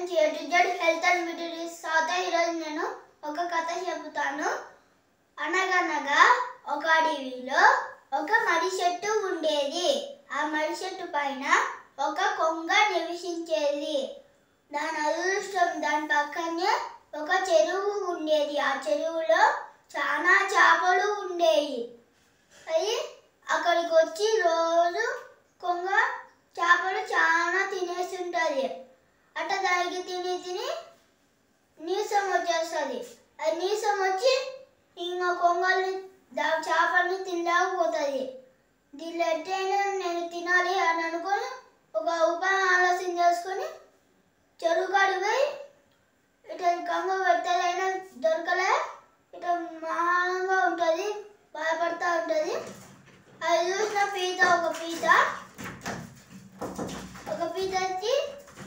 నుంచి A to Z health and beauty సాత ఈరోజు నేను ఒక కథ చెబుతాను. అనగనగా ఒక అడవిలో ఒక మర్రి చెట్టు ఉండేది. ఆ మర్రి చెట్టు పైన ఒక కొంగ నివసించేది. దాని అదృష్టం దాని పక్కనే ఒక చెరువు ఉండేది. ఆ చెరువులో చాలా చేపలు ఉండేవి. అవి అక్కడికి వచ్చి రోజు కొంగ చేపలు చాలా తినేస్తుంటుంది. అట్ట దానికి తిని తిని నీసం వచ్చేస్తుంది. అది నీసం వచ్చి ఇంకా కొంగల్ని చేపల్ని తినలేకపోతుంది. దీనిలో ఎట్టయినా నేను తినాలి అని అనుకొని ఒక ఉపాయం ఆలోచన చేసుకొని చెరువు కాడికి పోయి ఇట్లా కొంగ పెట్టదైనా దొరకలే, ఇట్లా మహానంగా ఉంటుంది, బాధపడుతూ ఉంటుంది. అది చూసిన ఒక పీత వచ్చి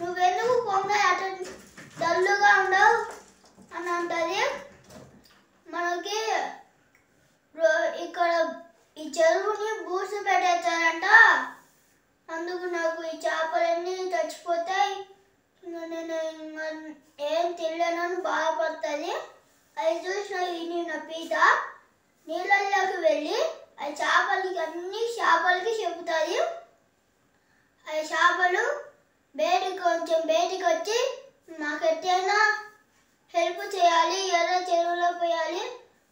నువ్వెందుకు కొంగ అట డల్లుగా ఉండవు అని అంటుంది. మనకి ఇక్కడ ఈ చెరువుని బూడ్స్ పెట్టేస్తారంట, అందుకు నాకు ఈ చేపలన్నీ చచ్చిపోతాయి, నేను ఏం తినలేనని బాధపడుతుంది. అది చూసిన నిన్న పీత నీళ్ళల్లోకి వెళ్ళి అది అన్ని చేపలకి చెబుతుంది. అది చేపలు బయటికి వచ్చి మాకు ఎట్టైనా హెల్ప్ చేయాలి, ఎర్ర చెరువులో పోయాలి.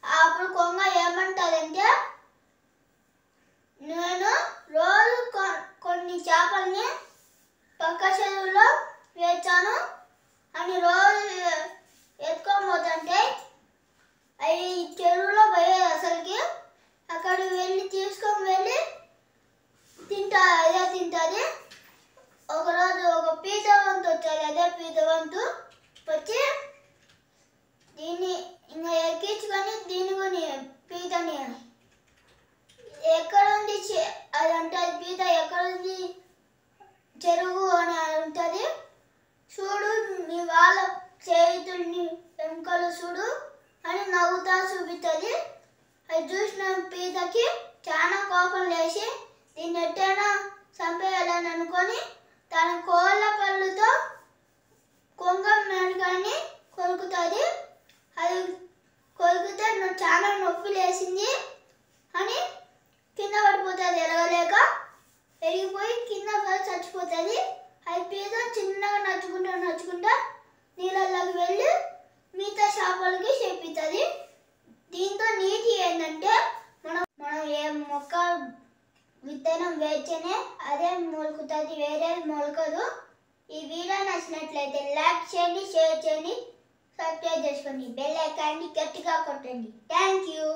అప్పుడు కొంగ ఏమంటుందంటే, నేను రోజు కొన్ని చేపల్ని పక్క చెరువులో వేచాను అని రోజు ఎత్తుకొని పోతుంటే అవి చెరువులో పోయేది అసలుకి. అక్కడికి వెళ్ళి తీసుకొని వెళ్ళి తింటుంది. ఒకరోజు ఒక పీతవంతు వచ్చాది. అదే పీతవంతు వచ్చి దీన్ని ఇంకా ఎక్కించుకొని దీనికొని పీతని ఎక్కడుంది అది అంటుంది. పీత ఎక్కడుంది చెరువు అని ఉంటుంది. చూడు నీ వాళ్ళ చేతుల్ని వెంకలు చూడు అని నవ్వుతా చూపిస్తుంది. అది చూసిన పీతకి చాలా కోపం లేచి దీన్ని ఎట్టైనా చంపేయాలని అనుకొని తన కోళ్ళ పళ్ళుతో కొంగ మెడకాన్ని కొరుకుతుంది. అది కొరికితే చాలా నొప్పి లేచింది అని కింద పడిపోతుంది. ఎరగలేక ఎరిగిపోయి కింద చచ్చిపోతుంది. అది పీత చిన్నగా నచ్చుకుంటా నీళ్ళలోకి వెళ్ళి మిగతా చేపలకి చెప్పుతుంది. దీంతో నీతి ఏంటంటే మనం ఏ మొక్క విత్తనం వేస్తేనే అదే మొలుకుతుంది, వేరేది మొలకదు. ఈ వీడియో నచ్చినట్లయితే లైక్ చేయండి, షేర్ చేయండి, సబ్స్క్రైబ్ చేసుకోండి, బెల్ ఐకాన్ని గట్టిగా కొట్టండి. Thank you.